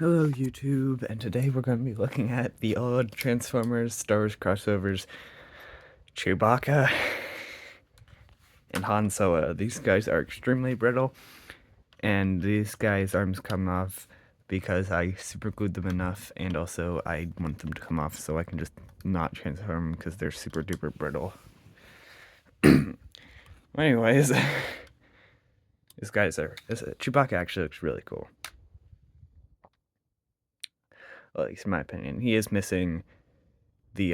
Hello YouTube, and today we're going to be looking at the old Transformers Star Wars crossovers, Chewbacca and Han Solo. These guys are extremely brittle, and these guys' arms come off because I super glued them enough, and also I want them to come off so I can just not transform them because they're super duper brittle. Anyways, Chewbacca actually looks really cool. Well, at least in my opinion. He is missing the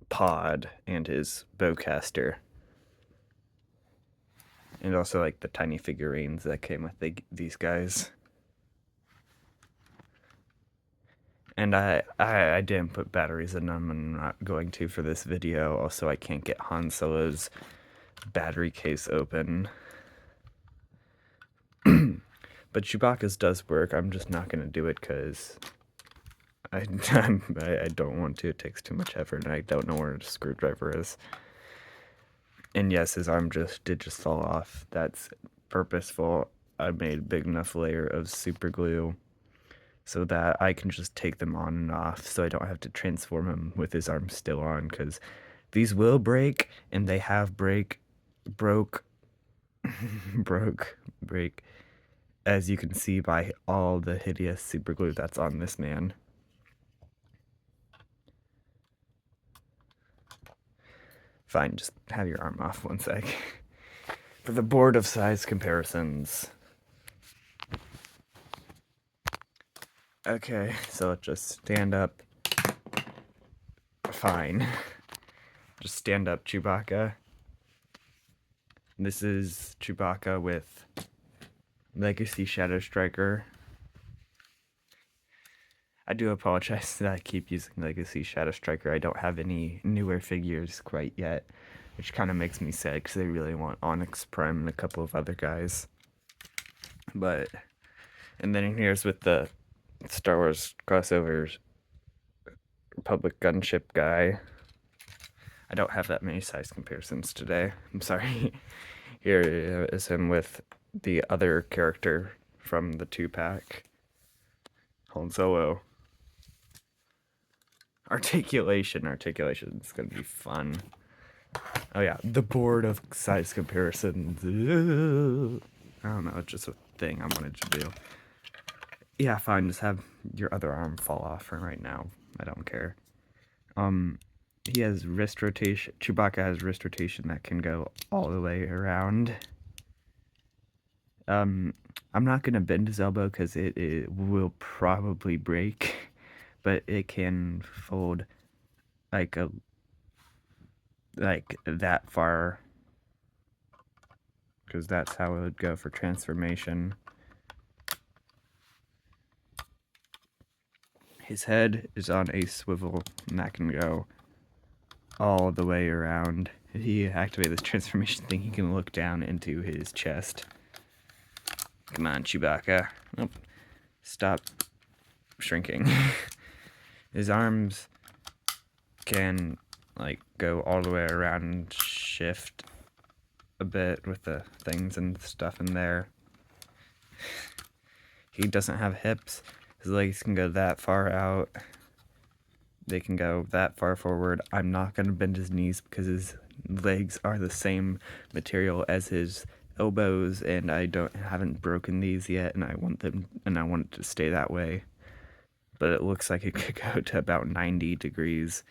pod and his bowcaster, and also like the tiny figurines that came with these guys. And I didn't put batteries in them, and I'm not going to for this video. Also, I can't get Han Solo's battery case open. But Chewbacca's does work. I'm just not going to do it because I don't want to. It takes too much effort, and I don't know where the screwdriver is. And yes, his arm did just fall off. That's purposeful. I made a big enough layer of super glue so that I can just take them on and off, so I don't have to transform him with his arm still on, because these will break, and they have break, as you can see by all the hideous super glue that's on this man. Fine, just have your arm off one sec. For the board of size comparisons. Okay, so let's just stand up. Fine. Just stand up Chewbacca. This is Chewbacca with Legacy Shadow Striker. I do apologize that I keep using Legacy Shadow Striker. I don't have any newer figures quite yet, which kind of makes me sad because they really want Onyx Prime and a couple of other guys. And then here's with the Star Wars crossovers Republic gunship guy. I don't have that many size comparisons today. I'm sorry. Here is him with the other character from the 2-pack. Han Solo. Articulation is gonna be fun. Oh yeah, the board of size comparisons. I don't know, it's just a thing I wanted to do. Yeah, fine, just have your other arm fall off for right now. I don't care. He has wrist rotation. Chewbacca has wrist rotation that can go all the way around. I'm not gonna bend his elbow because it will probably break, but it can fold like that far, because that's how it would go for transformation. His head is on a swivel, and that can go all the way around. If he activates this transformation thing, he can look down into his chest. Come on, Chewbacca. Nope. Stop shrinking. His arms can, like, go all the way around and shift a bit with the things and stuff in there. He doesn't have hips. His legs can go that far out. They can go that far forward. I'm not going to bend his knees because his legs are the same material as his elbows, and I haven't broken these yet, and I want it to stay that way. But it looks like it could go to about 90 degrees.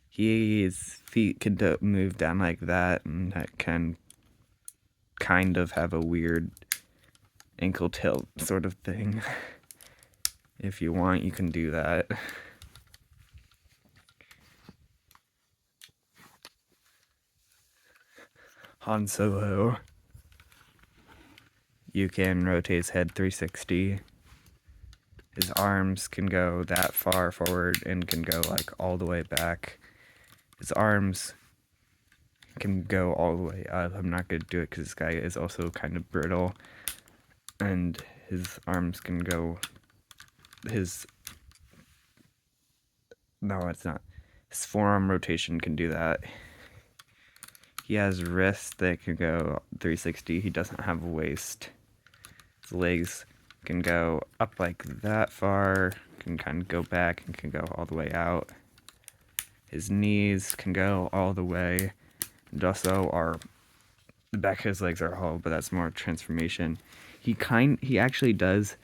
His feet can move down like that, and that can kind of have a weird ankle tilt sort of thing. If you want, you can do that. Han Solo. You can rotate his head 360. His arms can go that far forward and can go like all the way back. His arms can go all the way up. I'm not going to do it because this guy is also kind of brittle. And his arms can go... No, it's not. His forearm rotation can do that. He has wrists that can go 360. He doesn't have a waist. His legs Can go up like that far, can kind of go back, and can go all the way out. His knees can go all the way, and also the back of his legs are hollow, but that's more transformation. He actually does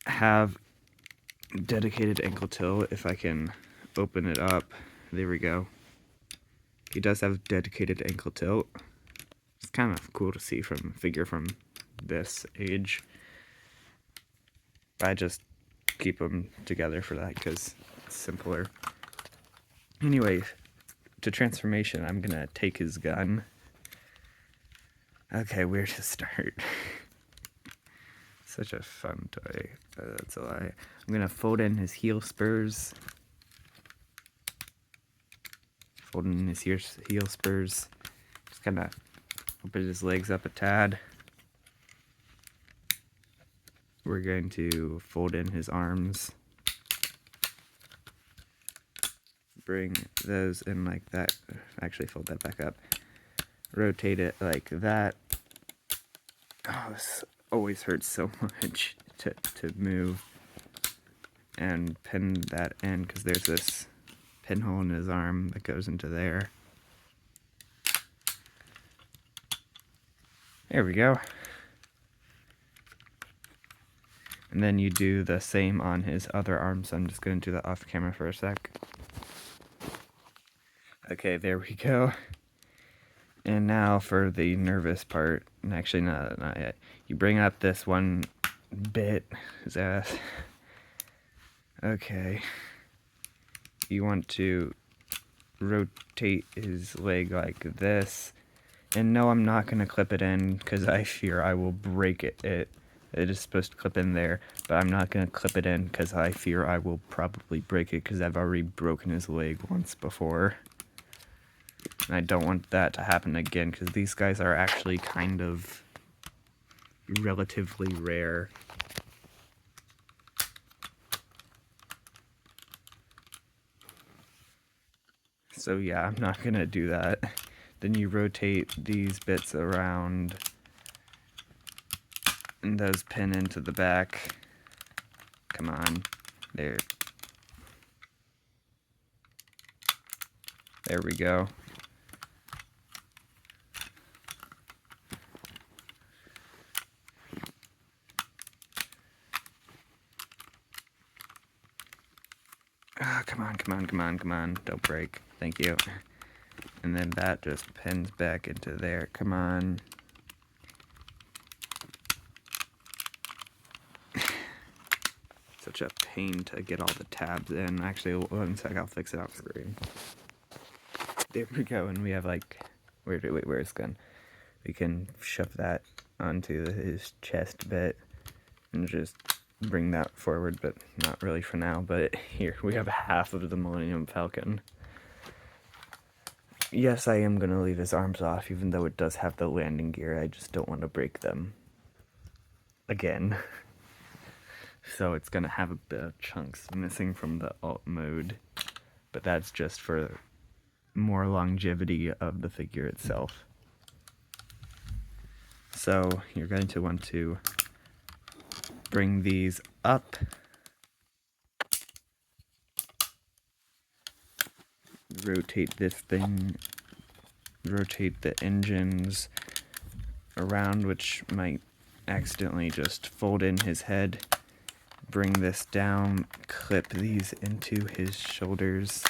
have dedicated ankle tilt. If I can open it up, there we go. He does have dedicated ankle tilt. It's kind of cool to see from figure from this age. I just keep them together for that because it's simpler. Anyway, to transformation, I'm gonna take his gun. Okay, where to start? Such a fun toy. That's a lie. I'm gonna fold in his heel spurs. Fold in his heel spurs. Just kind of open his legs up a tad. We're going to fold in his arms. Bring those in like that. Actually, fold that back up. Rotate it like that. Oh, this always hurts so much to move. And pin that in because there's this pinhole in his arm that goes into there. There we go. And then you do the same on his other arm, so I'm just going to do that off camera for a sec. Okay, there we go. And now for the nervous part. And actually, not yet. You bring up this one bit, his ass. Okay. You want to rotate his leg like this. And no, I'm not going to clip it in because I fear I will break it. It is supposed to clip in there, but I'm not going to clip it in because I fear I will probably break it because I've already broken his leg once before. And I don't want that to happen again because these guys are actually kind of relatively rare. So yeah, I'm not going to do that. Then you rotate these bits around and those pin into the back. Come on. There. There we go. Oh, come on, come on, come on, come on. Don't break. Thank you. And then that just pins back into there. Come on. Such a pain to get all the tabs in. Actually, one sec, I'll fix it off screen. There we go, and we have like, where's the gun? We can shove that onto his chest bit and just bring that forward, but not really for now. But here, we have half of the Millennium Falcon. Yes, I am going to leave his arms off, even though it does have the landing gear. I just don't want to break them again. So it's going to have a bit of chunks missing from the alt mode, but that's just for more longevity of the figure itself. So you're going to want to bring these up, rotate this thing, rotate the engines around, which might accidentally just fold in his head. Bring this down, clip these into his shoulders.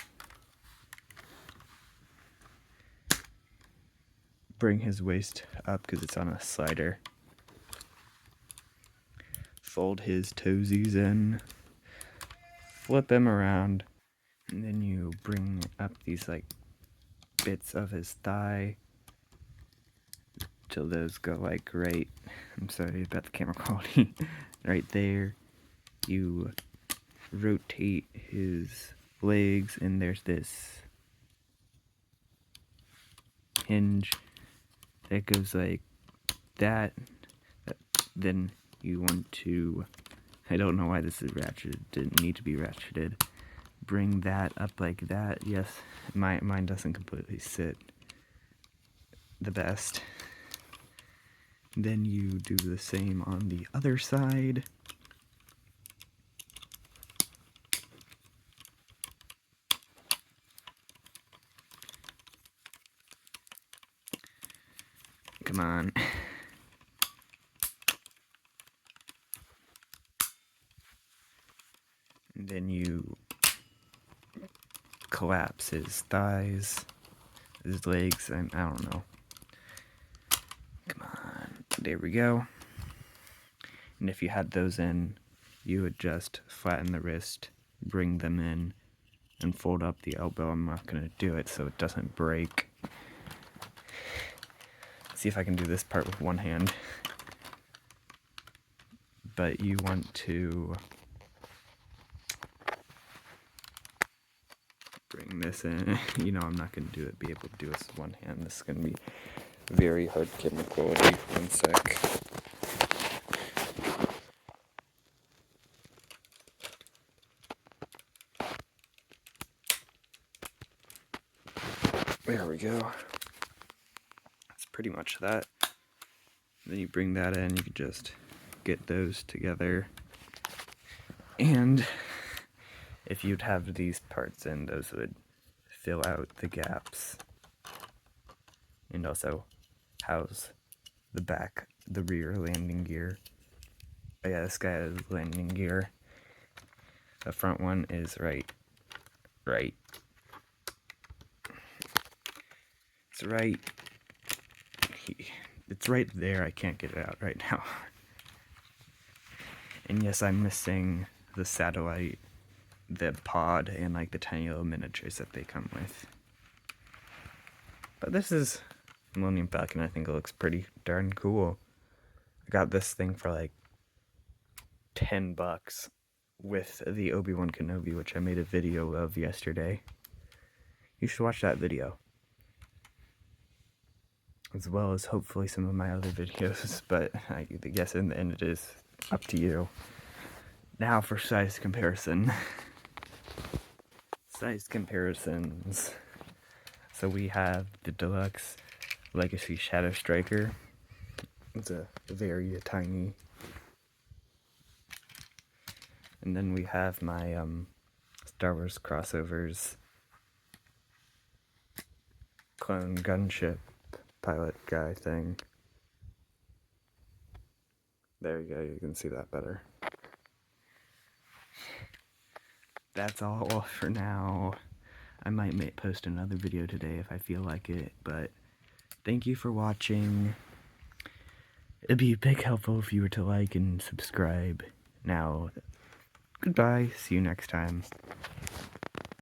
Bring his waist up because it's on a slider. Fold his toesies in. Flip him around. And then you bring up these like bits of his thigh till those go like right. I'm sorry about the camera quality. Right there. You rotate his legs, and there's this hinge that goes like that. Then you want to, I don't know why this is ratcheted, didn't need to be ratcheted. Bring that up like that. Yes, mine doesn't completely sit the best. Then you do the same on the other side. Come on. And then you collapse his thighs, his legs, and I don't know. Come on. There we go. And if you had those in, you would just flatten the wrist, bring them in, and fold up the elbow. I'm not going to do it so it doesn't break. See if I can do this part with one hand. But you want to bring this in. You know, I'm not going to be able to do this with one hand. This is going to be very hard camera quality. One sec. There we go. That's pretty much that. Then you bring that in, you can just get those together. And if you'd have these parts in, those would fill out the gaps. And also house the back, the rear landing gear. Oh yeah, this guy has landing gear. The front one is right. It's right. It's right there. I can't get it out right now. And yes, I'm missing the satellite, the pod, and like the tiny little miniatures that they come with. But this is Millennium Falcon. I think it looks pretty darn cool. I got this thing for like $10 with the Obi-Wan Kenobi, which I made a video of yesterday. You should watch that video, as well as hopefully some of my other videos, but I guess in the end it is up to you. Now for size comparison. Size comparisons. So we have the Deluxe Legacy Shadow Striker. It's a very tiny. And then we have my Star Wars crossovers clone gunship pilot guy thing. There you go, you can see that better. That's all for now. I might post another video today if I feel like it, but thank you for watching. It'd be a big helpful if you were to like and subscribe. Now, goodbye, see you next time.